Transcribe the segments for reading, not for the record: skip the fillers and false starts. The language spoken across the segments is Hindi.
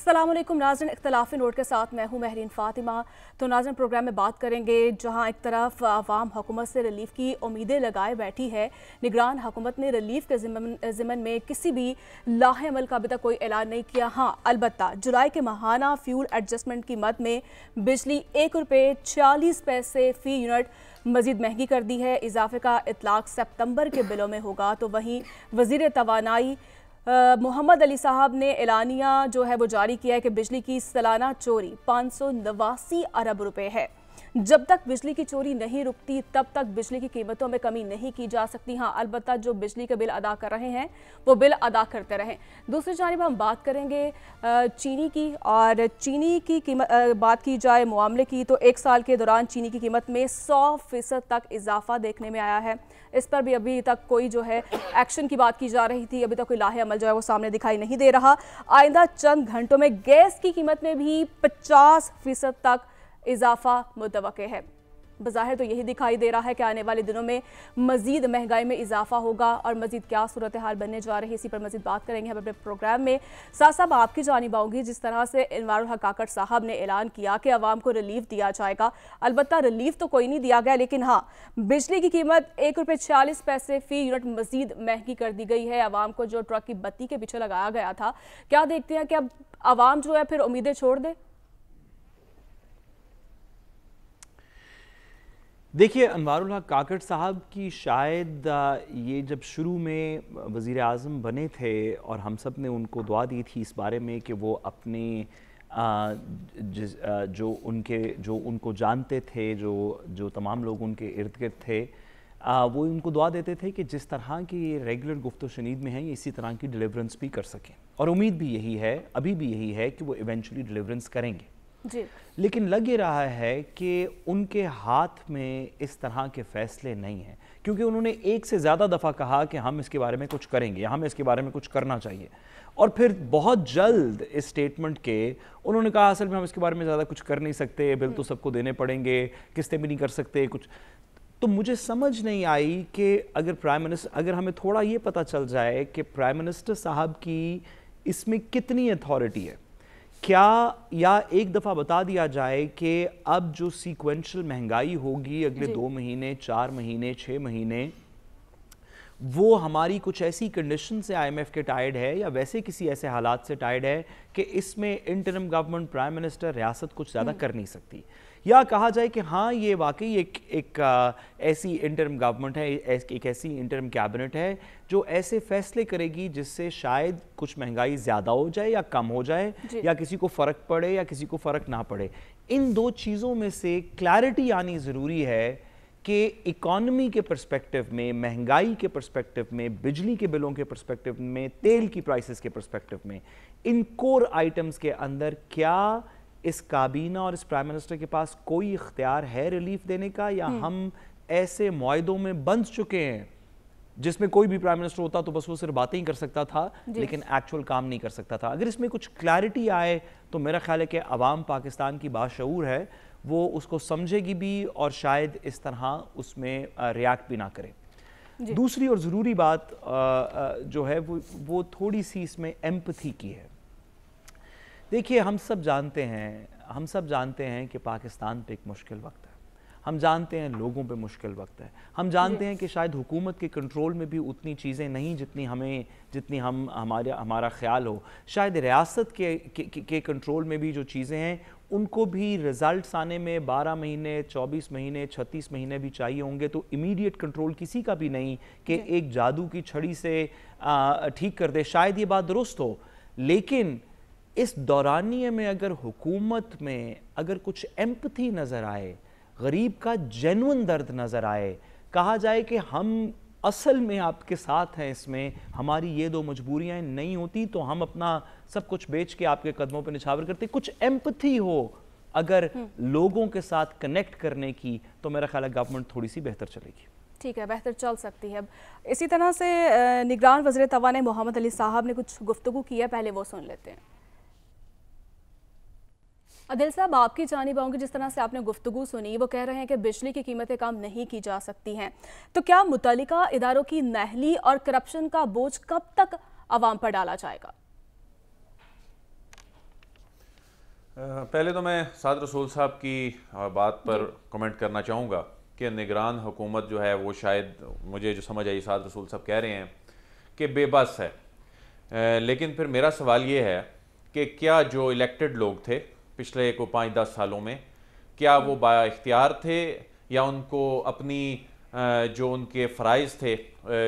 अस्सलाम वालेकुम नाज़रीन, इख्तिलाफ़ी नोट के साथ मैं हूँ महरीन फ़ातिमा। तो नाज़रीन, प्रोग्राम में बात करेंगे जहाँ एक तरफ आवाम हुकूमत से रिलीफ की उम्मीदें लगाए बैठी है। निगरान हुकूमत ने रिलीफ के ज़िम्मन में किसी भी लाहे अमल का अभी तक कोई ऐलान नहीं किया। हाँ, अलबत्ता जुलाई के माहाना फ्यूल एडजस्टमेंट की मद में बिजली ₹1.40 फ़ी यूनिट मज़ीद महंगी कर दी है। इजाफे का इतलाक़ सितंबर के बिलों में होगा। तो वहीं वज़ीर तवानाई मोहम्मद अली साहब ने एलानिया जो है वो जारी किया है कि बिजली की सालाना चोरी 589 अरब रुपए है। जब तक बिजली की चोरी नहीं रुकती तब तक बिजली की कीमतों में कमी नहीं की जा सकती। हाँ, अलबत्ता जो बिजली के बिल अदा कर रहे हैं वो बिल अदा करते रहें। दूसरी जानिब हम बात करेंगे चीनी की, और चीनी की कीमत बात की जाए मुआमले की, तो एक साल के दौरान चीनी की कीमत में 100% तक इजाफा देखने में आया है। इस पर भी अभी तक कोई जो है एक्शन की बात की जा रही थी, अभी तक कोई लाहे अमल जो है वो सामने दिखाई नहीं दे रहा। आइंदा चंद घंटों में गैस की कीमत में भी 50% तक इजाफा मुतवक्के है। बज़ाहिर तो यही दिखाई दे रहा है कि आने वाले दिनों में मजीद महंगाई में इजाफा होगा और मजीद क्या सूरत हाल बनने जा रही है, इसी पर मजीद बात करेंगे हम अपने प्रोग्राम में। साथ साथ आपकी जानिब आऊँगी, जिस तरह से इनवारुल हक काकड़ साहब ने ऐलान किया कि अवाम को रिलीफ दिया जाएगा। अलबत्ता रिलीफ तो कोई नहीं दिया गया, लेकिन हाँ, बिजली की कीमत ₹1.40 फ़ी यूनिट मजीद महंगी कर दी गई है। अवाम को जो ट्रक की बत्ती के पीछे लगाया गया था, क्या देखते हैं कि अब अवाम जो है फिर उम्मीदें छोड़ दे? देखिए, अनवारुल हक काकड़ साहब की शायद ये जब शुरू में वज़ीर आज़म बने थे और हम सब ने उनको दुआ दी थी इस बारे में कि वो अपने जो उनको जानते थे, जो तमाम लोग उनके इर्द गिर्द थे, वो उनको दुआ देते थे कि जिस तरह की रेगुलर गुफ्तो शनीद में है, इसी तरह की डिलीवरेंस भी कर सकें। और उम्मीद भी यही है, अभी भी यही है कि वो इवेंचुअली डिलीवरेंस करेंगे जी। लेकिन लग ये रहा है कि उनके हाथ में इस तरह के फैसले नहीं हैं, क्योंकि उन्होंने एक से ज़्यादा दफ़ा कहा कि हम इसके बारे में कुछ करेंगे या हमें इसके बारे में कुछ करना चाहिए, और फिर बहुत जल्द इस स्टेटमेंट के उन्होंने कहा असल में हम इसके बारे में ज़्यादा कुछ कर नहीं सकते, बिल तो सबको देने पड़ेंगे, किस्तें भी नहीं कर सकते कुछ। तो मुझे समझ नहीं आई कि अगर हमें थोड़ा ये पता चल जाए कि प्राइम मिनिस्टर साहब की इसमें कितनी अथॉरिटी है, क्या या एक दफ़ा बता दिया जाए कि अब जो सीक्वेंशियल महंगाई होगी अगले 2 महीने, 4 महीने, 6 महीने, वो हमारी कुछ ऐसी कंडीशन से IMF के टाइड है या वैसे किसी ऐसे हालात से टाइड है कि इसमें इंटरिम गवर्नमेंट, प्राइम मिनिस्टर, रियासत कुछ ज़्यादा कर नहीं सकती, या कहा जाए कि हाँ ये वाकई एक ऐसी इंटरिम गवर्नमेंट है, एक ऐसी इंटरिम कैबिनेट है जो ऐसे फैसले करेगी जिससे शायद कुछ महंगाई ज़्यादा हो जाए या कम हो जाए, या किसी को फ़र्क पड़े या किसी को फ़र्क ना पड़े। इन दो चीज़ों में से क्लैरिटी आनी ज़रूरी है कि इकॉनमी के पर्सपेक्टिव में, महंगाई के पर्सपेक्टिव में, बिजली के बिलों के पर्सपेक्टिव में, तेल की प्राइसेस के पर्सपेक्टिव में, इन कोर आइटम्स के अंदर क्या इस काबीना और इस प्राइम मिनिस्टर के पास कोई इख्तियार है रिलीफ देने का, या हम ऐसे मुआहदों में बंध चुके हैं जिसमें कोई भी प्राइम मिनिस्टर होता तो बस वो सिर्फ बातें ही कर सकता था लेकिन एक्चुअल काम नहीं कर सकता था। अगर इसमें कुछ क्लैरिटी आए तो मेरा ख्याल है कि अवाम पाकिस्तान की बाशऊर है, वो उसको समझेगी भी और शायद इस तरह उसमें रिएक्ट भी ना करे। दूसरी और ज़रूरी बात जो है वो थोड़ी सी इसमें एम्पैथी की है। देखिए, हम सब जानते हैं कि पाकिस्तान पे एक मुश्किल वक्त है, हम जानते हैं लोगों पे मुश्किल वक्त है, हम जानते हैं कि शायद हुकूमत के कंट्रोल में भी उतनी चीज़ें नहीं जितनी हमारा ख्याल हो, शायद रियासत के कंट्रोल में भी जो चीज़ें हैं उनको भी रिज़ल्ट्स आने में 12 महीने, 24 महीने, 36 महीने भी चाहिए होंगे। तो इमीडिएट कंट्रोल किसी का भी नहीं कि एक जादू की छड़ी से ठीक कर दे, शायद ये बात दुरुस्त हो, लेकिन इस दौरानिए में अगर हुकूमत में अगर कुछ एम्पैथी नज़र आए, गरीब का जेन्युइन दर्द नज़र आए, कहा जाए कि हम असल में आपके साथ हैं, इसमें हमारी ये दो मजबूरियां नहीं होती तो हम अपना सब कुछ बेच के आपके कदमों पे निछावर करते, कुछ एम्पैथी हो अगर लोगों के साथ कनेक्ट करने की, तो मेरा ख्याल है गवर्नमेंट थोड़ी सी बेहतर चलेगी। ठीक है, बेहतर चल सकती है। इसी तरह से निगरान वज़ीर तवानाई मोहम्मद अली साहब ने कुछ गुफ्तगू की है, पहले वो सुन लेते हैं। अदिल साहब, आपकी जानिब आऊँगी, जिस तरह से आपने गुफ्तगू सुनी, वो कह रहे हैं कि बिजली की कीमतें कम नहीं की जा सकती हैं, तो क्या मुतल्लिका इदारों की नाअहली और करप्शन का बोझ कब तक अवाम पर डाला जाएगा? पहले तो मैं साद रसूल साहब की बात पर कमेंट करना चाहूँगा कि निगरान हुकूमत जो है वो शायद, मुझे जो समझ आई साद रसूल साहब कह रहे हैं कि बेबस है। लेकिन फिर मेरा सवाल ये है कि क्या जो इलेक्टेड लोग थे पिछले को 5-10 सालों में, क्या वो बाइख्तियार थे या उनको अपनी जो उनके फ़राइज़ थे,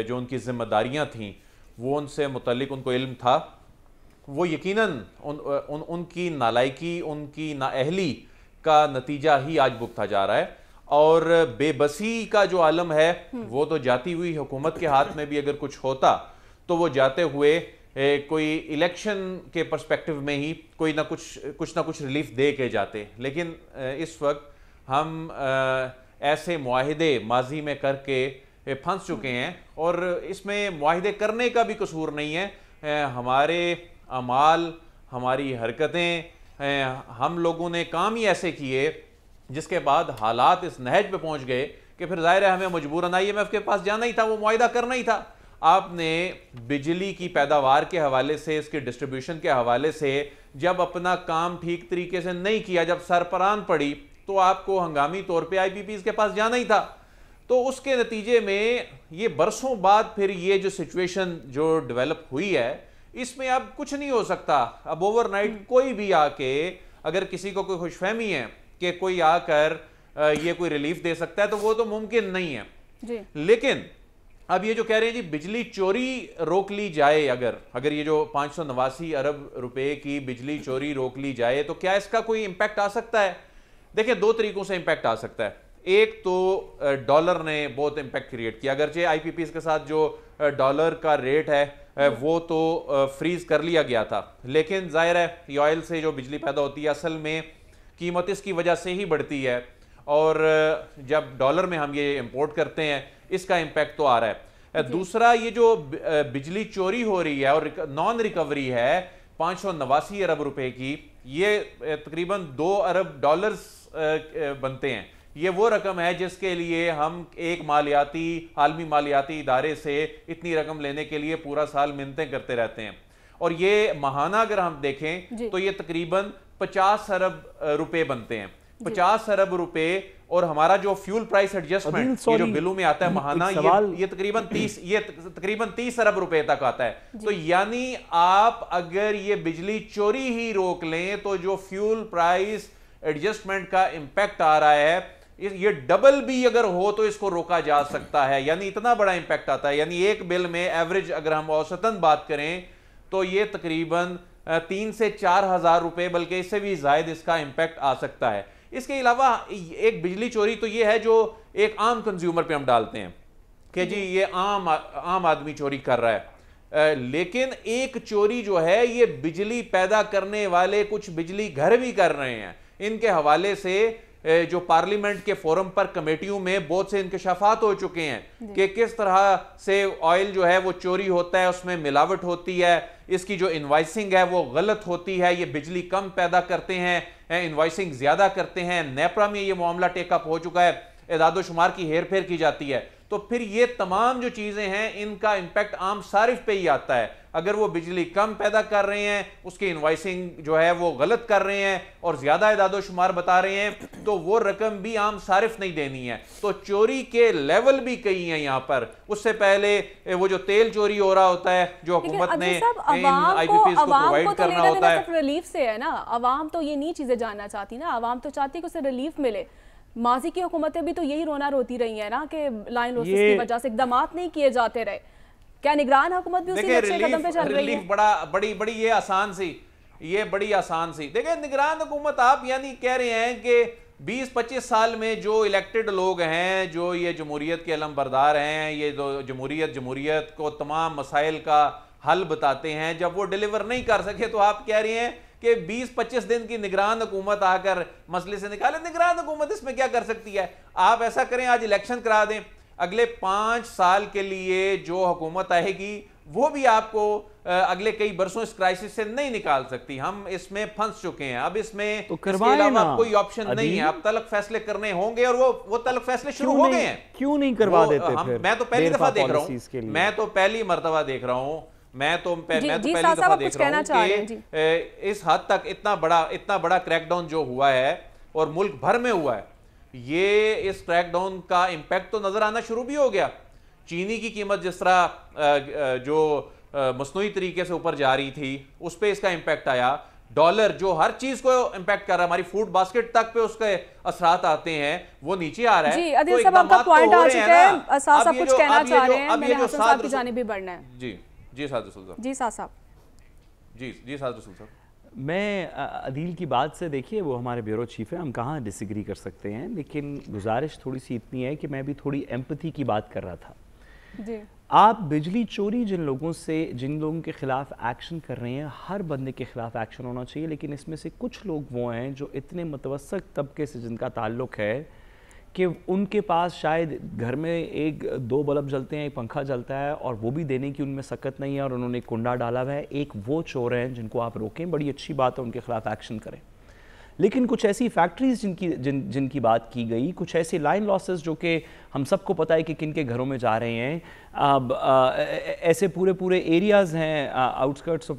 जो उनकी ज़िम्मेदारियाँ थीं, वो उनसे मुतल्लिक उनको इल्म था? वो यकीनन उनकी नालायकी, उनकी नाअहली का नतीजा ही आज भुगता जा रहा है। और बेबसी का जो आलम है वो तो जाती हुई हुकूमत के हाथ में भी अगर कुछ होता तो वो जाते हुए कोई इलेक्शन के पर्सपेक्टिव में ही कोई ना कुछ रिलीफ दे के जाते। लेकिन इस वक्त हम ऐसे मुआहिदे माजी में करके फंस चुके हैं, और इसमें मुआहिदे करने का भी कसूर नहीं है। हमारे अमाल, हमारी हरकतें, हम लोगों ने काम ही ऐसे किए जिसके बाद हालात इस नहज पे पहुंच गए कि फिर जाहिर है हमें मजबूरन IMF के पास जाना ही था, वो मुआहिदा करना ही था। आपने बिजली की पैदावार के हवाले से, इसके डिस्ट्रीब्यूशन के हवाले से जब अपना काम ठीक तरीके से नहीं किया, जब सरपरान पड़ी, तो आपको हंगामी तौर पे IPPs के पास जाना ही था। तो उसके नतीजे में ये बरसों बाद फिर ये जो सिचुएशन जो डेवलप हुई है, इसमें अब कुछ नहीं हो सकता। अब ओवरनाइट कोई भी आके, अगर किसी को कोई खुशफहमी है कि कोई आकर ये कोई रिलीफ दे सकता है, तो वो तो मुमकिन नहीं है जी। लेकिन अब ये जो कह रहे हैं जी बिजली चोरी रोक ली जाए, अगर ये जो 589 अरब रुपए की बिजली चोरी रोक ली जाए, तो क्या इसका कोई इंपैक्ट आ सकता है? देखिए, दो तरीकों से इंपैक्ट आ सकता है। एक तो डॉलर ने बहुत इंपैक्ट क्रिएट किया, अगरचे IPPs के साथ जो डॉलर का रेट है वो तो फ्रीज कर लिया गया था, लेकिन जाहिर है ये ऑयल से जो बिजली पैदा होती है असल में कीमत इसकी वजह से ही बढ़ती है, और जब डॉलर में हम ये इंपोर्ट करते हैं इसका इंपैक्ट तो आ रहा है। दूसरा, ये जो बिजली चोरी हो रही है और नॉन रिकवरी है 589 अरब रुपए की, ये तकरीबन 2 अरब डॉलर्स बनते हैं। ये वो रकम है जिसके लिए हम एक आलमी मालियाती इदारे से इतनी रकम लेने के लिए पूरा साल मिन्नतें करते रहते हैं, और ये माहाना अगर हम देखें तो ये तकरीबन 50 अरब रुपए बनते हैं। 50 अरब रुपए, और हमारा जो फ्यूल प्राइस एडजस्टमेंट ये जो बिलों में आता है महाना, ये तकरीबन 30 अरब रुपए तक आता है। तो यानी आप अगर ये बिजली चोरी ही रोक लें तो जो फ्यूल प्राइस एडजस्टमेंट का इंपैक्ट आ रहा है, ये डबल भी अगर हो तो इसको रोका जा सकता है। यानी इतना बड़ा इंपैक्ट आता है। यानी एक बिल में एवरेज अगर हम औसतन बात करें तो ये तकरीबन 3 से 4 हज़ार रुपए, बल्कि इससे भी ज्यादा इसका इंपैक्ट आ सकता है। इसके अलावा एक बिजली चोरी तो ये है जो एक आम कंज्यूमर पे हम डालते हैं कि जी ये आम आदमी चोरी कर रहा है, लेकिन एक चोरी जो है ये बिजली पैदा करने वाले कुछ बिजली घर भी कर रहे हैं। इनके हवाले से जो पार्लियामेंट के फोरम पर कमेटियों में बहुत से इंकशाफात हो चुके हैं कि किस तरह से ऑयल जो है वो चोरी होता है, उसमें मिलावट होती है, इसकी जो इनवाइसिंग है वो गलत होती है, ये बिजली कम पैदा करते हैं, इनवाइसिंग ज्यादा करते हैं। नेपरा में ये मामला टेकअप हो चुका है, एदादो शुमार की हेर फेर की जाती है। तो फिर ये तमाम जो चीजें हैं इनका इंपैक्ट आम सारिफ पे ही आता है। अगर वो बिजली कम पैदा कर रहे हैं, उसकी इनवाइसिंग जो है वो गलत कर रहे हैं और ज्यादा एदादो शुमार बता रहे हैं, तो वो रकम भी आम सारिफ नहीं देनी है। तो चोरी के लेवल भी कई हैं यहाँ पर। उससे पहले वो जो तेल चोरी हो रहा होता है जो हुकूमत ने IPPs को प्रोवाइड करना होता है, रिलीफ से है ना। अवाम तो ये नहीं चीजें जानना चाहती ना, अवाम तो चाहती है कि उसे रिलीफ मिले। माजी की हुकूमतें भी तो यही रोना रोती रही है ना कि लाइन लॉसेस की वजह से इकदाम नहीं किए जाते रहे। क्या निगरान हुकूमत भी उसी अच्छे कदम पे चल रही है? बड़ी ये बड़ी आसान सी देखिए, निगरान हुकूमत आप यानी कह रहे हैं कि 20-25 साल में जो इलेक्टेड लोग हैं, जो ये जमहूरियत के अलमबरदार हैं, ये जो जमहूरियत को तमाम मसाइल का हल बताते हैं, जब वो डिलीवर नहीं कर सके तो आप कह रहे हैं कि 20-25 दिन की निगरान हुकूमत आकर मसले से निकाले। निगरान हुकूमत इसमें क्या कर सकती है? आप ऐसा करें, आज इलेक्शन करा दें, अगले 5 साल के लिए जो हुकूमत आएगी वो भी आपको अगले कई बरसों इस क्राइसिस से नहीं निकाल सकती। हम इसमें फंस चुके हैं। अब इसमें तो इसके अलावा कोई ऑप्शन नहीं है। अब तलक फैसले करने होंगे और वो तलक फैसले शुरू हो गए हैं। क्यों नहीं करवा देते? मैं तो पहली दफा देख रहा हूं, मैं तो पहली मर्तबा देख रहा हूं मैं तो पहली दफा देख रहा हूं कि इस हद तक इतना बड़ा क्रैकडाउन जो हुआ है और मुल्क भर में हुआ है, ये इस क्रैकडाउन का इंपैक्ट तो नजर आना शुरू भी हो गया। चीनी की कीमत जिस तरह जो मसनूई तरीके से ऊपर जा रही थी उस पर इसका इंपैक्ट आया। डॉलर जो हर चीज को इंपैक्ट कर रहा है, हमारी फूड बास्केट तक पे उसके असरात आते हैं, वो नीचे आ रहा है। जी आदिल साहब, आपका पॉइंट आ चुका है। साहब कुछ कहना चाह रहे हैं, मैंने हसन साहब की जानिब भी बढ़ना है। जी साद रसूल साहब। जी साहब। जी साद रसूल साहब। मैं अदील की बात से, देखिए वो हमारे ब्यूरो चीफ है, हम कहाँ डिसएग्री कर सकते हैं, लेकिन गुजारिश थोड़ी सी इतनी है कि मैं भी थोड़ी एम्पैथी की बात कर रहा था। जी आप बिजली चोरी जिन लोगों के खिलाफ एक्शन कर रहे हैं, हर बंदे के खिलाफ एक्शन होना चाहिए, लेकिन इसमें से कुछ लोग वो हैं जो इतने मुतवस्सित तबके से जिनका ताल्लुक़ है कि उनके पास शायद घर में 1-2 बल्ब जलते हैं, एक पंखा जलता है और वो भी देने की उनमें सकत नहीं है और उन्होंने कुंडा डाला हुआ है। एक वो चोर हैं जिनको आप रोकें, बड़ी अच्छी बात है, उनके खिलाफ एक्शन करें। लेकिन कुछ ऐसी फैक्ट्रीज जिनकी बात की गई, कुछ ऐसे लाइन लॉसेस जो कि हम सबको पता है कि किन के घरों में जा रहे हैं, अब ऐसे पूरे एरियाज़ हैं आउटस्कर्ट्स ऑफ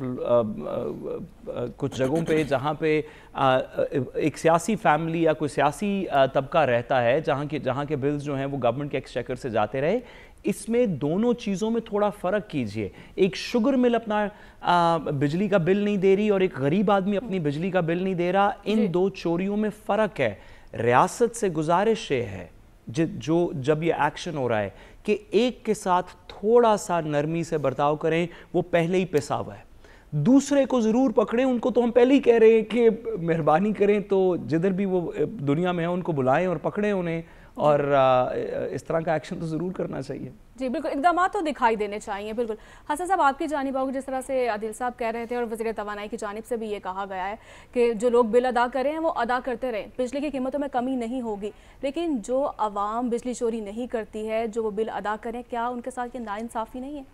कुछ जगहों पे जहाँ पे एक सियासी फैमिली या कोई सियासी तबका रहता है जहाँ के बिल्स जो हैं वो गवर्नमेंट के एक्सचेकर से जाते रहे। इसमें दोनों चीज़ों में थोड़ा फ़र्क कीजिए। एक शुगर मिल अपना बिजली का बिल नहीं दे रही और एक गरीब आदमी अपनी बिजली का बिल नहीं दे रहा। इन दो चोरियों में फ़र्क है। रियासत से गुजारिश ये है जब ये एक्शन हो रहा है कि एक के साथ थोड़ा सा नरमी से बर्ताव करें, वो पहले ही पिसा हुआ है। दूसरे को ज़रूर पकड़ें, उनको तो हम पहले ही कह रहे हैं कि मेहरबानी करें, तो जिधर भी वो दुनिया में है उनको बुलाएं और पकड़ें उन्हें, और इस तरह का एक्शन तो ज़रूर करना चाहिए। जी बिल्कुल, इक़दाम तो दिखाई देने चाहिए। बिल्कुल हसन साहब, आपकी जानिब आओगे, जिस तरह से आदिल साहब कह रहे थे और वज़ीर तवानाई की जानिब से भी ये कहा गया है कि जो लोग बिल अदा कर रहे हैं वो अदा करते रहें, बिजली की कीमतों में कमी नहीं होगी। लेकिन जो आवाम बिजली चोरी नहीं करती है, जो वो बिल अदा करें, क्या उनके साथ ये नाइंसाफ़ी नहीं है?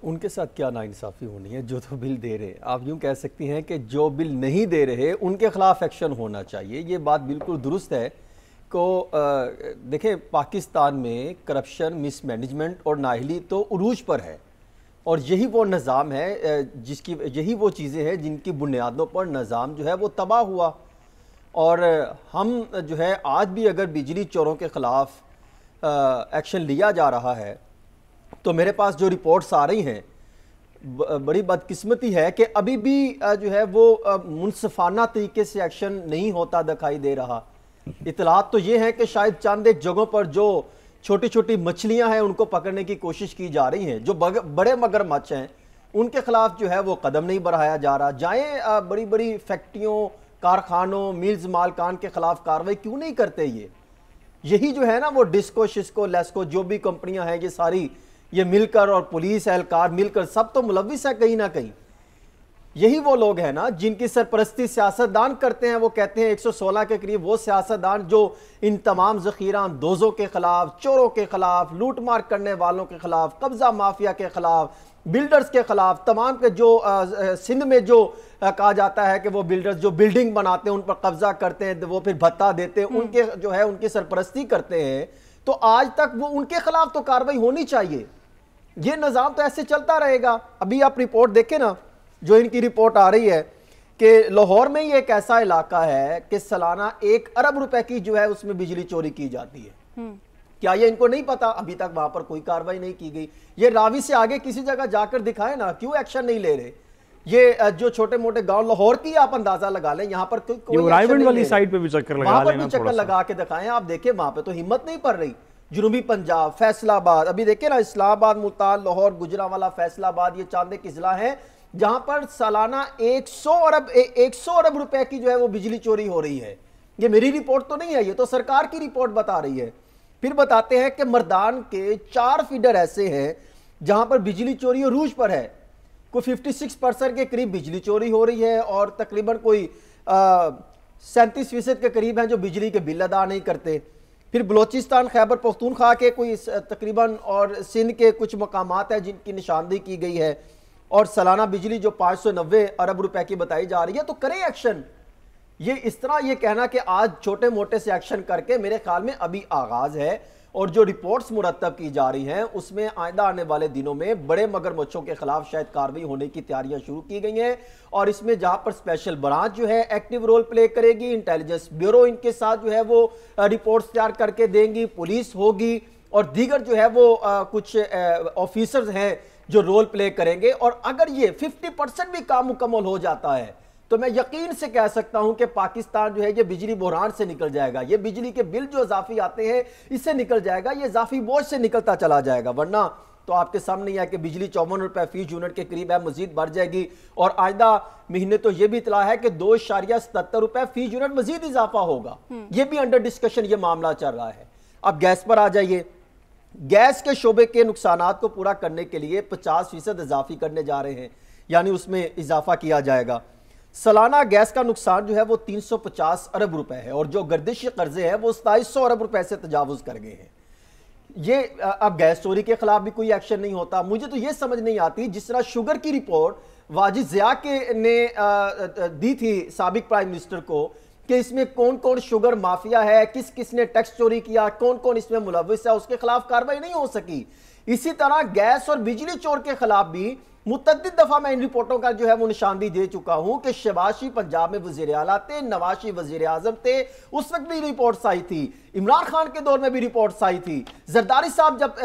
उनके साथ क्या नाइंसाफ़ी होनी है? जो तो बिल दे रहे, आप यूँ कह सकती हैं कि जो बिल नहीं दे रहे उनके खिलाफ एक्शन होना चाहिए। ये बात बिल्कुल दुरुस्त है। को देखें, पाकिस्तान में करप्शन, मिसमैनेजमेंट और नाअहली तो उरूज पर है, और यही वो निज़ाम है यही वो चीज़ें हैं जिनकी बुनियादों पर निज़ाम जो है वो तबाह हुआ। और हम जो है आज भी अगर बिजली चोरों के ख़िलाफ़ एक्शन लिया जा रहा है, तो मेरे पास जो रिपोर्ट्स आ रही हैं, बड़ी बदकिस्मती है कि अभी भी जो है वो मुनसिफाना तरीके से एक्शन नहीं होता दिखाई दे रहा। इतलात तो ये है कि शायद चंद एक जगहों पर जो छोटी छोटी मछलियां हैं उनको पकड़ने की कोशिश की जा रही हैं, जो बड़े मगरमच्छ हैं उनके खिलाफ जो है वो कदम नहीं बढ़ाया जा रहा। जाएं बड़ी बड़ी फैक्ट्रियों, कारखानों, मिल्स मालकान के खिलाफ कार्रवाई क्यों नहीं करते? यही जो है ना वो डिस्को शिस्को लेस्को जो भी कंपनियां हैं, ये सारी ये मिलकर, और पुलिस एहलकार मिलकर सब तो मुलविस है कहीं ना कहीं। यही वो लोग हैं ना जिनकी सरपरस्ती सियासतदान करते हैं। वो कहते हैं 116 के करीब वो सियासतदान जो इन तमाम ज़ख़ीरा दोज़ों के खिलाफ, चोरों के खिलाफ, लूट मार करने वालों के खिलाफ, कब्जा माफिया के खिलाफ, बिल्डर्स के खिलाफ, तमाम के जो सिंध में जो कहा जाता है कि वो बिल्डर्स जो बिल्डिंग बनाते हैं उन पर कब्जा करते हैं, वो फिर भत्ता देते हैं, उनके जो है उनकी सरपरस्ती करते हैं। तो आज तक वो उनके खिलाफ तो कार्रवाई होनी चाहिए। ये निज़ाम तो ऐसे चलता रहेगा। अभी आप रिपोर्ट देखें ना, जो इनकी रिपोर्ट आ रही है कि लाहौर में ही एक ऐसा इलाका है कि सालाना 1 अरब रुपए की जो है उसमें बिजली चोरी की जाती है। क्या ये इनको नहीं पता? अभी तक वहां पर कोई कार्रवाई नहीं की गई। ये रावी से आगे किसी जगह जाकर दिखाए ना, क्यों एक्शन नहीं ले रहे? ये जो छोटे मोटे गांव लाहौर की आप अंदाजा लगा लें, यहाँ पर कोई वाली साइड पे भी चक्कर लगा वहां पर भी चक्कर लगा के दिखाएं। आप देखें वहां पे तो हिम्मत नहीं पड़ रही। जनूबी पंजाब, फैसलाबाद, अभी देखिए ना, इस्लामाबाद, मुल्तान, लाहौर, गुजरांवाला, फैसलाबाद, ये चांद एक जिला है जहां पर सालाना 100 अरब रुपए की जो है वो बिजली चोरी हो रही है। ये मेरी रिपोर्ट तो नहीं है, ये तो सरकार की रिपोर्ट बता रही है। फिर बताते हैं कि मर्दान के 4 फीडर ऐसे हैं जहां पर बिजली चोरी अरूज पर है। कोई 56% के करीब बिजली चोरी हो रही है और तकरीबन कोई 37% के करीब हैं जो बिजली के बिल अदा नहीं करते। फिर बलोचिस्तान, खैबर पख्तूनख्वा के कोई तकरीबन और सिंध के कुछ मकामात हैं जिनकी निशानदेही की गई है, और सालाना बिजली जो 590 अरब रुपए की बताई जा रही है। तो करें एक्शन। ये इस तरह ये कहना कि आज छोटे मोटे से एक्शन करके, मेरे ख्याल में अभी आगाज है और जो रिपोर्ट्स मुरतब की जा रही हैं उसमें आइंदा आने वाले दिनों में बड़े मगरमच्छों के खिलाफ शायद कार्रवाई होने की तैयारियां शुरू की गई हैं। और इसमें जहां पर स्पेशल ब्रांच जो है एक्टिव रोल प्ले करेगी, इंटेलिजेंस ब्यूरो इनके साथ जो है वो रिपोर्ट्स तैयार करके देंगी, पुलिस होगी और दीगर जो है वो कुछ ऑफिसर्स हैं जो रोल प्ले करेंगे। और अगर ये 50% भी काम मुकम्मल हो जाता है तो मैं यकीन से कह सकता हूं कि पाकिस्तान जो है ये बिजली बहरान से निकल जाएगा, ये बिजली के बिल जो इजाफी आते हैं इससे निकल जाएगा, ये इजाफी बोझ से निकलता चला जाएगा। वरना तो आपके सामने ही है कि बिजली 54 रुपए फी यूनिट के करीब है, मजीद बढ़ जाएगी। और आइंदा महीने तो यह भी इतला है कि 2.77 रुपए फी यूनिट मजीद इजाफा होगा। यह भी अंडर डिस्कशन ये मामला चल रहा है। अब गैस पर आ जाइए। गैस के शोबे के नुकसानात को पूरा करने के लिए 50% इजाफी करने जा रहे हैं, यानी उसमें इजाफा किया जाएगा। सालाना गैस का नुकसान जो है वो 350 अरब रुपए है और जो गर्दिशी कर्जे हैं वो 2700 अरब रुपए से तजावुज कर गए हैं। ये अब गैस चोरी के खिलाफ भी कोई एक्शन नहीं होता। मुझे तो ये समझ नहीं आती, जिस तरह शुगर की रिपोर्ट वाजिद ज़िया के ने दी थी साबिक प्राइम मिनिस्टर को कि इसमें कौन कौन शुगर माफिया है, किस किस ने टैक्स चोरी किया, कौन कौन इसमें मुलविस है, उसके खिलाफ कार्रवाई नहीं हो सकी। इसी तरह गैस और बिजली चोर के खिलाफ भी मुतअद्दिद दफा मैं इन रिपोर्टों का जो है वो निशानदी दे चुका हूं कि शहबाज शरीफ पंजाब में वजीर आला थे, नवाज शरीफ वजीर आजम थे, उस वक्त भी रिपोर्ट्स आई थी, इमरान खान के दौर में भी रिपोर्ट्स आई थी, जरदारी साहब जब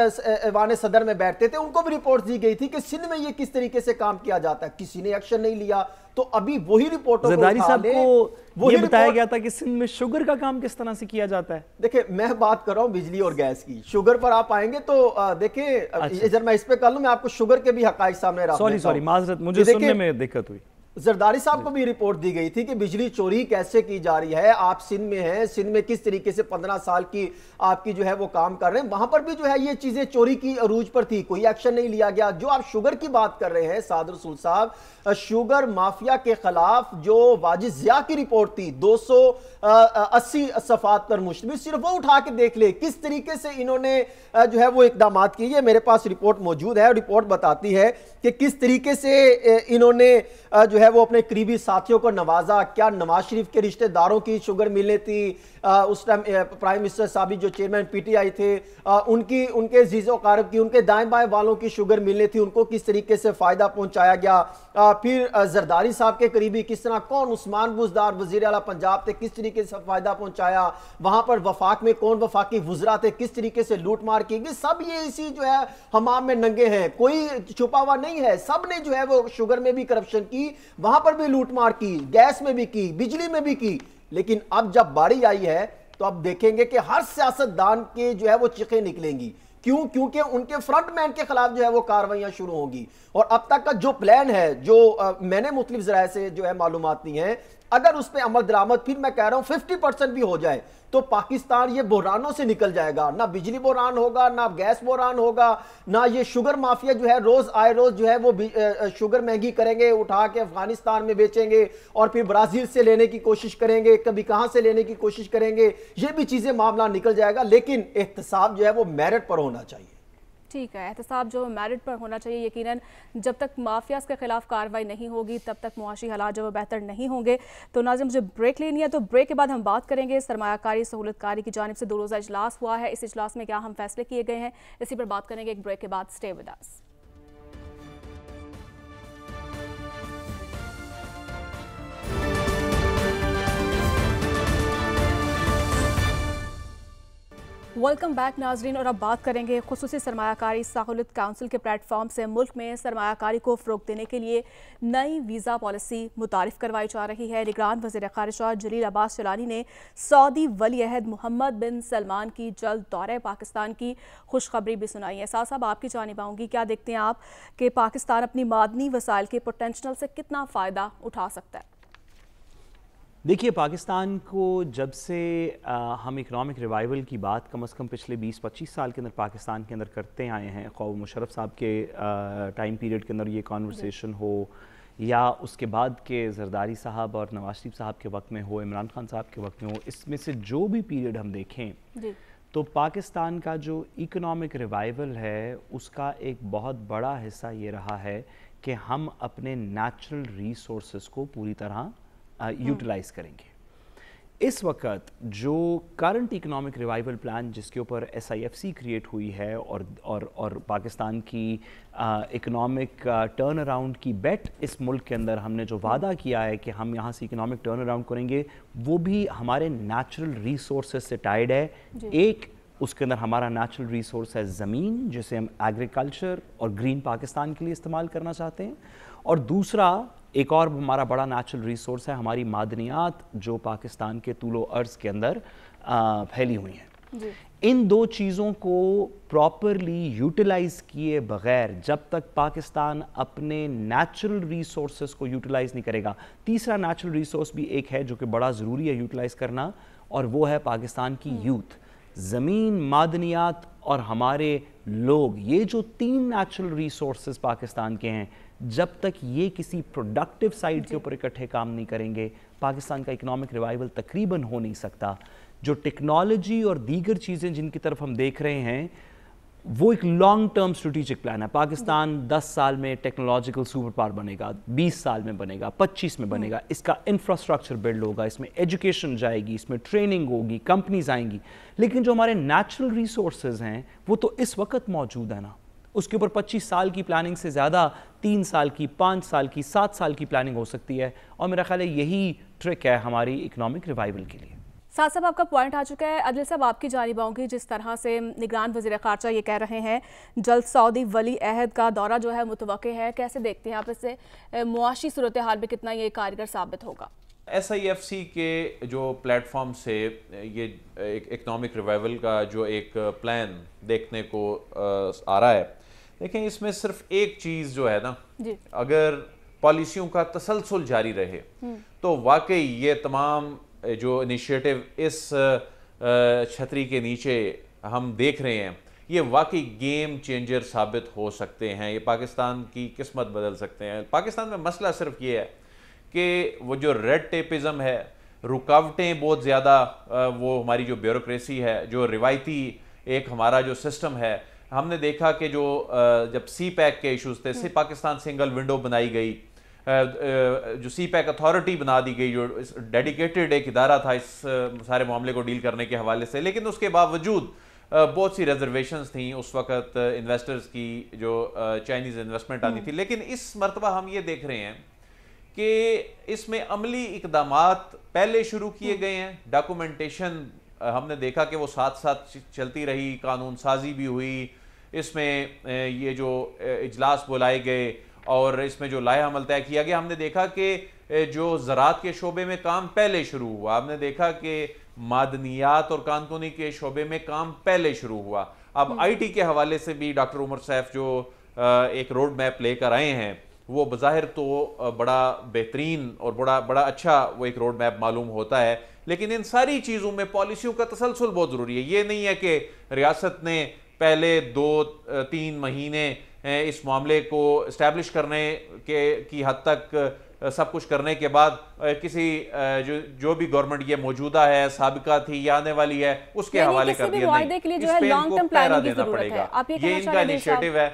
ऐवान सदर में बैठते थे उनको भी रिपोर्ट दी गई थी कि सिंध में ये किस तरीके से काम किया जाता है, किसी ने एक्शन नहीं लिया। तो अभी वही रिपोर्टों जरदारी साहब को ये बताया गया था कि सिंध में शुगर का काम किस तरह से किया जाता है। देखिए मैं बात कर रहा हूं बिजली और गैस की, शुगर पर आप आएंगे तो देखिए अच्छा। मैं इस पे कर लूं, मैं आपको शुगर के भी हकाइक सामने रखता हूं। सॉरी माजरत, मुझे सुनने में दिक्कत हुई। जरदारी साहब को भी रिपोर्ट दी गई थी कि बिजली चोरी कैसे की जा रही है, आप सिंध में हैं, सिंध में किस तरीके से 15 साल की आपकी जो है वो काम कर रहे हैं, वहां पर भी जो है ये चीजें चोरी की अरूज पर थी, कोई एक्शन नहीं लिया गया। जो आप शुगर की बात कर रहे हैं साद रसूल साहब, शुगर माफिया के खिलाफ जो वाजिद ज़िया की रिपोर्ट थी 280 सफात पर मुश्तमिल, सिर्फ वो उठा के देख ले किस तरीके से इन्होंने जो है वो इकदाम किए। मेरे पास रिपोर्ट मौजूद है, रिपोर्ट बताती है कि किस तरीके से इन्होंने जो है वो अपने करीबी साथियों को नवाजा। क्या नवाज शरीफ के रिश्तेदारों की शुगर मिलें थी, उस टाइम प्राइम मिनिस्टर साहब जो चेयरमैन पीटीआई थे उनके जीजो कारब की, उनके दाएं बाएं वालों की शुगर मिलने थी, उनको किस तरीके से फायदा पहुंचाया गया। फिर जरदारी साहब के करीबी किस तरह, कौन उस्मान बुजदार वजीर आला पंजाब थे, किस तरीके से फायदा पहुंचाया, वहां पर वफाक में कौन वफाकी वुजरा थे, किस तरीके से लूट मार की गई। सब ये इसी जो है हमाम में नंगे हैं, कोई छुपा हुआ नहीं है। सब ने जो है वो शुगर में भी करप्शन की, वहां पर भी लूट मार की, गैस में भी की, बिजली में भी की। लेकिन अब जब बारी आई है तो अब देखेंगे कि हर सियासतदान के जो है वो चिखे निकलेंगी। क्यों? क्योंकि उनके फ्रंटमैन के खिलाफ जो है वो कार्रवाइयां शुरू होंगी। और अब तक का जो प्लान है, जो मैंने मुख्तलिफ ज़राए से जो है मालूमात ली हैं, अगर उस पर अमल दरामद, फिर मैं कह रहा हूं 50% भी हो जाए तो पाकिस्तान ये बहरानों से निकल जाएगा। ना बिजली बहरान होगा, ना गैस बहरान होगा, ना ये शुगर माफिया जो है रोज आए रोज जो है वो शुगर महंगी करेंगे, उठा के अफगानिस्तान में बेचेंगे और फिर ब्राजील से लेने की कोशिश करेंगे, कभी कहां से लेने की कोशिश करेंगे। ये भी चीजें मामला निकल जाएगा। लेकिन एहतसाब जो है वो मेरिट पर होना चाहिए। ठीक है, एहतसाब जो मेरिट पर होना चाहिए। यकीनन जब तक माफियाज के खिलाफ कार्रवाई नहीं होगी तब तक मुआशी हालात जो बेहतर नहीं होंगे। तो नाज़रीन मुझे ब्रेक लेनी है, तो ब्रेक के बाद हम बात करेंगे सरमायाकारी सहूलतकारी की जानिब से 2 रोज़ा इजलास हुआ है, इस इजलास में क्या हम फैसले किए गए हैं, इसी पर बात करेंगे एक ब्रेक के बाद। Stay with us. Welcome back नाजरीन, और अब बात करेंगे खुसूसी सरमायाकारी सहूलत काउंसिल के प्लेटफॉर्म से मुल्क में सरमायाकारी को फ़रोग़ देने के लिए नई वीज़ा पॉलिसी मुतारिफ़ करवाई जा रही है। निगरान वज़ीर ख़ारिजा जलील अब्बास चलानी ने सऊदी वली अहद मोहम्मद बिन सलमान की जल्द दौरे पाकिस्तान की खुशखबरी भी सुनाई है। साथ साहब आपकी जानिब आऊँगी, क्या देखते हैं आप कि पाकिस्तान अपनी मादनी वसाइल के पोटेंशल से कितना फ़ायदा उठा सकता है? देखिए, पाकिस्तान को जब से हम इकनॉमिक रिवाइवल की बात कम से कम पिछले 20-25 साल के अंदर पाकिस्तान के अंदर करते आए हैं, ख्वाह मुशर्रफ साहब के टाइम पीरियड के अंदर ये कॉन्वर्सेशन हो या उसके बाद के जरदारी साहब और नवाज शरीफ साहब के वक्त में हो, इमरान खान साहब के वक्त में हो, इसमें से जो भी पीरियड हम देखें तो पाकिस्तान का जो इकनॉमिक रिवाइवल है उसका एक बहुत बड़ा हिस्सा ये रहा है कि हम अपने नेचुरल रिसोर्सेज को पूरी तरह यूटिलाइज़ करेंगे। इस वक्त जो करंट इकोनॉमिक रिवाइवल प्लान जिसके ऊपर SIFC क्रिएट हुई है और पाकिस्तान की इकोनॉमिक टर्न अराउंड की बेट इस मुल्क के अंदर हमने जो वादा किया है कि हम यहाँ से इकोनॉमिक टर्न अराउंड करेंगे, वो भी हमारे नेचुरल रिसोर्सेज से टाइड है। एक उसके अंदर हमारा नेचुरल रिसोर्स है ज़मीन, जिसे हम एग्रीकल्चर और ग्रीन पाकिस्तान के लिए इस्तेमाल करना चाहते हैं, और दूसरा एक और हमारा बड़ा नेचुरल रिसोर्स है हमारी मादनियात, जो पाकिस्तान के तूलो अर्ज़ के अंदर फैली हुई हैं। इन दो चीज़ों को प्रॉपरली यूटिलाइज़ किए बगैर जब तक पाकिस्तान अपने नेचुरल रिसोर्सेज को यूटिलाइज़ नहीं करेगा, तीसरा नेचुरल रिसोर्स भी एक है जो कि बड़ा ज़रूरी है यूटिलाइज़ करना, और वो है पाकिस्तान की यूथ। ज़मीन, मादनियात और हमारे लोग, ये जो 3 नेचुरल रिसोर्सेज पाकिस्तान के हैं, जब तक ये किसी प्रोडक्टिव साइड के ऊपर इकट्ठे काम नहीं करेंगे, पाकिस्तान का इकोनॉमिक रिवाइवल तकरीबन हो नहीं सकता। जो टेक्नोलॉजी और दीगर चीज़ें जिनकी तरफ हम देख रहे हैं, वो एक लॉन्ग टर्म स्ट्रेटेजिक प्लान है। पाकिस्तान 10 साल में टेक्नोलॉजिकल सुपर पावर बनेगा, 20 साल में बनेगा, 25 में बनेगा, इसका इंफ्रास्ट्रक्चर बिल्ड होगा, इसमें एजुकेशन जाएगी, इसमें ट्रेनिंग होगी, कंपनीज आएंगी। लेकिन जो हमारे नेचुरल रिसोर्सेज हैं वो तो इस वक्त मौजूद है ना, उसके ऊपर 25 साल की प्लानिंग से ज़्यादा 3 साल की, 5 साल की, 7 साल की प्लानिंग हो सकती है, और मेरा ख्याल है यही ट्रिक है हमारी इकोनॉमिक रिवाइवल के लिए। साथ साहब आपका पॉइंट आ चुका है। अदल साहब आपकी जानिब आऊँगी, जिस तरह से निगरान वज़ीर ख़ारजा ये कह रहे हैं जल्द सऊदी वली अहद का दौरा जो है मुतवक्के है, कैसे देखते हैं आप इससे मुआशी सूरत हाल में कितना ये कारगर साबित होगा? SIFC के जो प्लेटफॉर्म से ये इकोनॉमिक रिवाइवल का जो एक प्लान देखने को आ रहा है, देखें इसमें सिर्फ एक चीज़ जो है ना, अगर पॉलिसियों का तसलसल जारी रहे तो वाकई ये तमाम जो इनिशिएटिव इस छतरी के नीचे हम देख रहे हैं, ये वाकई गेम चेंजर साबित हो सकते हैं। ये पाकिस्तान की किस्मत बदल सकते हैं। पाकिस्तान में मसला सिर्फ ये है कि वो जो रेड टेपिज़म है, रुकावटें बहुत ज़्यादा, वो हमारी जो ब्यूरोक्रेसी है, जो रिवायती एक हमारा जो सिस्टम है, हमने देखा कि जो जब CPEC के इशूज़ थे, पाकिस्तान सिंगल विंडो बनाई गई, जो CPEC अथॉरिटी बना दी गई, जो डेडिकेटेड एक इदारा था इस सारे मामले को डील करने के हवाले से, लेकिन उसके बावजूद बहुत सी रिजर्वेशंस थी उस वक्त इन्वेस्टर्स की, जो चाइनीज़ इन्वेस्टमेंट आनी थी। लेकिन इस मरतबा हम ये देख रहे हैं कि इसमें अमली इकदामात पहले शुरू किए गए हैं। डॉक्यूमेंटेशन हमने देखा कि वो साथ साथ चलती रही, कानून साजी भी हुई, इसमें ये जो इजलास बुलाए गए और इसमें जो लाया अमल तय किया गया। हमने देखा कि जो ज़राअत के शोबे में काम पहले शुरू हुआ, हमने देखा कि मादनियात और कानूनी के शोबे में काम पहले शुरू हुआ। अब IT के हवाले से भी डॉक्टर उमर सैफ जो एक रोड मैप लेकर आए हैं, वो बज़ाहिर तो बड़ा बेहतरीन और बड़ा अच्छा वो एक रोड मैप मालूम होता है, लेकिन इन सारी चीज़ों में पॉलिसियों का तसलसल बहुत ज़रूरी है। ये नहीं है कि रियासत ने पहले 2-3 महीने इस मामले को इस्टेब्लिश करने की हद तक सब कुछ करने के बाद किसी जो भी गवर्नमेंट ये मौजूदा है, साबिका थी या आने वाली है, उसके हवाले कर दिया। नहीं, के लिए जो है लॉन्ग टर्म प्लानिंग की जरूरत है। आप ये इनका इनिशिएटिव है,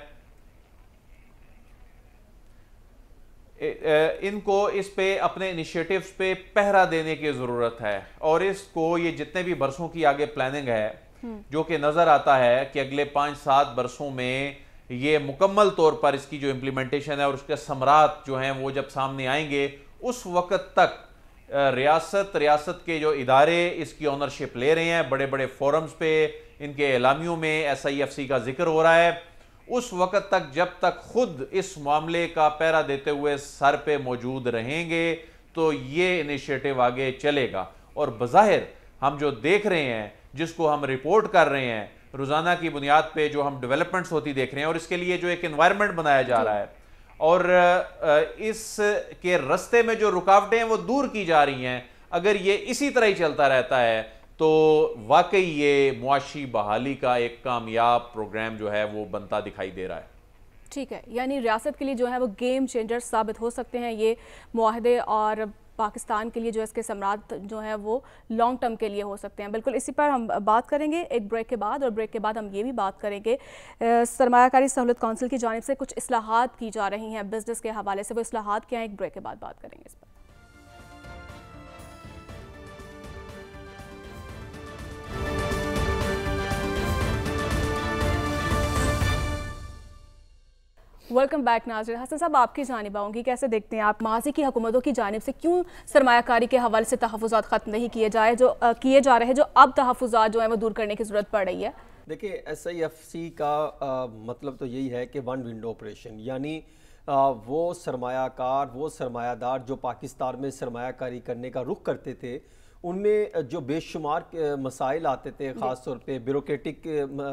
इनको इस पे अपने इनिशिएटिव्स पे पहरा देने की ज़रूरत है। और इसको ये जितने भी बरसों की आगे प्लानिंग है, जो कि नज़र आता है कि अगले 5-7 बरसों में ये मुकम्मल तौर पर इसकी जो इम्प्लीमेंटेशन है और उसके समरात जो हैं वो जब सामने आएंगे, उस वक़्त तक रियासत के जो इदारे इसकी ओनरशिप ले रहे हैं, बड़े बड़े फोरम्स पे इनके एलामियों में SIFC का जिक्र हो रहा है, उस वक़्त तक जब तक खुद इस मामले का पहरा देते हुए सर पे मौजूद रहेंगे तो ये इनिशिएटिव आगे चलेगा। और बज़ाहिर हम जो देख रहे हैं, जिसको हम रिपोर्ट कर रहे हैं, रोज़ाना की बुनियाद पे जो हम डेवलपमेंट्स होती देख रहे हैं, और इसके लिए जो एक एनवायरनमेंट बनाया जा रहा है और इसके रास्ते में जो रुकावटें हैं वो दूर की जा रही हैं, अगर ये इसी तरह ही चलता रहता है तो वाकई ये मुआशी बहाली का एक कामयाब प्रोग्राम जो है वो बनता दिखाई दे रहा है। ठीक है, यानी रियासत के लिए जो है वो गेम चेंजर साबित हो सकते हैं ये मुआहदे, और पाकिस्तान के लिए जो इसके समरात जो है वो लॉन्ग टर्म के लिए हो सकते हैं। बिल्कुल इसी पर हम बात करेंगे एक ब्रेक के बाद, और ब्रेक के बाद हम ये भी बात करेंगे सरमायाकारी सहूलत काउंसिल की जानिब से कुछ इस्लाहात की जा रही हैं बिजनेस के हवाले से, वो इस्लाहात क्या हैं, एक ब्रेक के बाद बात करेंगे इस पर। वेलकम बैक नाज़रीन। हसन साहब, आपकी जानिब आऊँगी, कैसे देखते हैं आप माजी की हुकूमतों की जानिब से क्यों सरमायाकारी के हवाले से तहफ़्फ़ुज़ात ख़त्म नहीं किए जा रहे हैं, जो अब तहफ़्फ़ुज़ात जो है वो दूर करने की ज़रूरत पड़ रही है? देखिए, SIFC का मतलब तो यही है कि वन विंडो ऑपरेशन, यानी वो सरमायाकार, वो सरमायादार जो पाकिस्तान में सरमायाकारी करने का रुख करते थे, उनमें जो बेशुमार मसाइल आते थे, ख़ास तौर पे ब्यूरोक्रेटिक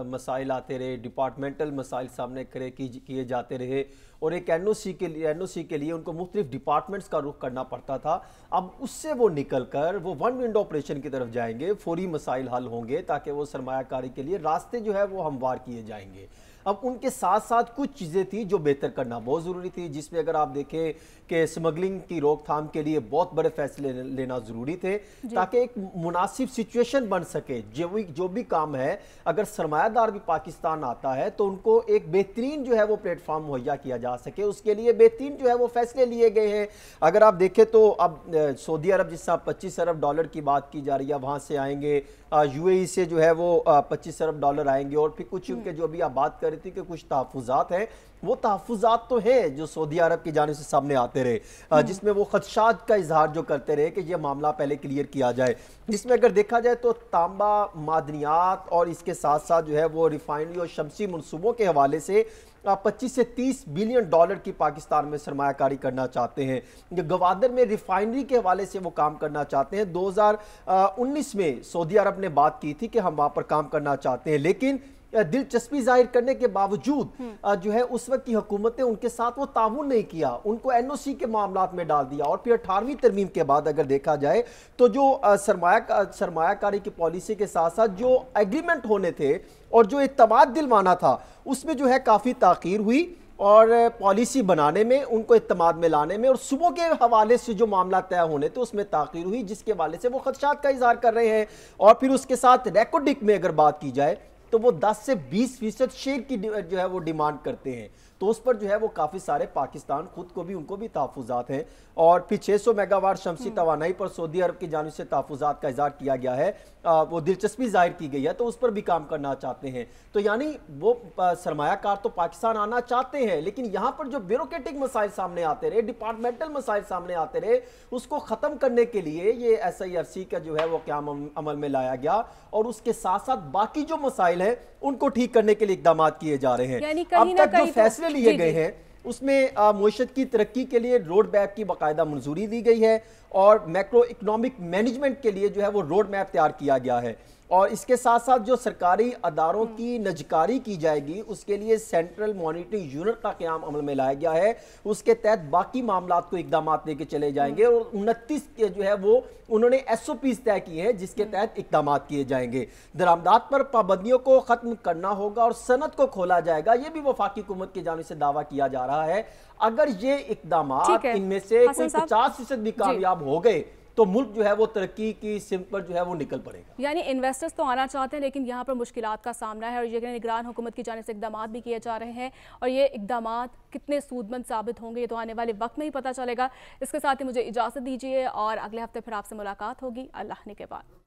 मसाइल आते रहे, डिपार्टमेंटल मसाइल सामने खड़े किए जाते रहे, और एक NOC के लिए उनको मुख्तलिफ डिपार्टमेंट्स का रुख करना पड़ता था। अब उससे वो निकल कर वो वन विंडो ऑपरेशन की तरफ जाएंगे, फौरी मसाइल हल होंगे ताकि वो सरमायाकारी के लिए रास्ते जो है वो हमवार किए जाएंगे। अब उनके साथ साथ कुछ चीज़ें थी जो बेहतर करना बहुत ज़रूरी थी, जिसमें अगर आप देखें कि स्मगलिंग की रोकथाम के लिए बहुत बड़े फैसले लेना ज़रूरी थे ताकि एक मुनासिब सिचुएशन बन सके। जो भी काम है, अगर सरमायादार भी पाकिस्तान आता है तो उनको एक बेहतरीन जो है वो प्लेटफॉर्म मुहैया किया जा सके, उसके लिए बेहतरीन जो है वो फैसले लिए गए हैं। अगर आप देखें तो अब सऊदी अरब जिस तरह $25 अरब की बात की जा रही है, वहाँ से आएंगे, UAE से जो है वो $25 अरब आएंगे, और फिर कुछ उनके जो भी आप बात कर रही थी कि कुछ तहफ़्फ़ुज़ात हैं, वो तहफ़्फ़ुज़ात तो हैं जो सऊदी अरब की जानिब से सामने आते रहे, जिसमें वो खदशात का इजहार जो करते रहे कि ये मामला पहले क्लियर किया जाए, जिसमें अगर देखा जाए तो तांबा, मादनियात और इसके साथ साथ जो है वो रिफाइनरी और शमसी मनसूबों के हवाले से 25 से 30 बिलियन डॉलर की पाकिस्तान में सरमायाकारी करना चाहते हैं। गवादर में रिफाइनरी के हवाले से वो काम करना चाहते हैं। 2019 में सऊदी अरब ने बात की थी कि हम वहाँ पर काम करना चाहते हैं, लेकिन दिलचस्पी जाहिर करने के बावजूद जो है उस वक्त की हुकूमतें उनके साथ वो ताउन नहीं किया, उनको NOC के मामलात में डाल दिया। और फिर 18वीं तरमीम के बाद अगर देखा जाए तो जो सरमायाकारी की पॉलिसी के साथ साथ जो एग्रीमेंट होने थे और जो इत्तेमाद दिलवाना था, उसमें जो है काफ़ी ताख़ीर हुई, और पॉलिसी बनाने में, उनको इत्तेमाद में लाने में, और सुबह के हवाले से जो मामला तय होने थे उसमें ताख़ीर हुई, जिसके हवाले से वो खदशात का इज़हार कर रहे हैं। और फिर उसके साथ रेकॉर्डिक में अगर बात की जाए तो वो 10 से 20% शेयर की जो है वो डिमांड करते हैं, तो उस पर जो है वो काफ़ी सारे पाकिस्तान खुद को भी, उनको भी तहफ़्फ़ुज़ात हैं। और फिर 600 मेगावाट शमसी तवानाई पर सऊदी अरब की जानिब से तहफ़्फ़ुज़ात का इज़हार किया गया है, वो दिलचस्पी जाहिर की गई है, तो उस पर भी काम करना चाहते हैं। तो यानी वो सरमायाकार तो पाकिस्तान आना चाहते हैं, लेकिन यहाँ पर जो ब्यूरोक्रेटिक मसाइल सामने आते रहे, डिपार्टमेंटल मसाइल सामने आते रहे, उसको ख़त्म करने के लिए ये SIFC का जो है वो क़याम अमल में लाया गया, और उसके साथ साथ बाकी जो मसाइल हैं उनको ठीक करने के लिए इक़दाम किए जा रहे हैं। अब तक जो फैसले लिए गए हैं उसमें मईशत की तरक्की के लिए रोड मैप की बाकायदा मंजूरी दी गई है, और मैक्रो इकोनॉमिक मैनेजमेंट के लिए जो है वो रोड मैप तैयार किया गया है। और इसके साथ साथ जो सरकारी अदारों की नजकारी की जाएगी उसके लिए सेंट्रल मॉनिटरिंग यूनिट का क़याम अमल में लाया गया है, उसके तहत बाकी मामलात को इकदाम लेके चले जाएंगे, और 29 के जो है वो उन्होंने SOPs तय किए हैं जिसके तहत इकदाम किए जाएंगे। दरामदात पर पाबंदियों को खत्म करना होगा और सनत को खोला जाएगा, ये भी वफाकी हुकूमत की जानिब से दावा किया जा रहा है। अगर ये इकदाम इनमें से कोई 50% भी कामयाब हो गए तो मुल्क जो है वो तरक्की की सिमत पर जो है वो निकल पड़ेगा। यानी इन्वेस्टर्स तो आना चाहते हैं, लेकिन यहाँ पर मुश्किलात का सामना है, और ये निगरान हुकूमत की जानिब से इक़दाम भी किए जा रहे हैं, और ये इक़दाम कितने सूदमंद साबित होंगे ये तो आने वाले वक्त में ही पता चलेगा। इसके साथ ही मुझे इजाज़त दीजिए, और अगले हफ्ते फिर आपसे मुलाकात होगी। अल्लाह ने के बाद।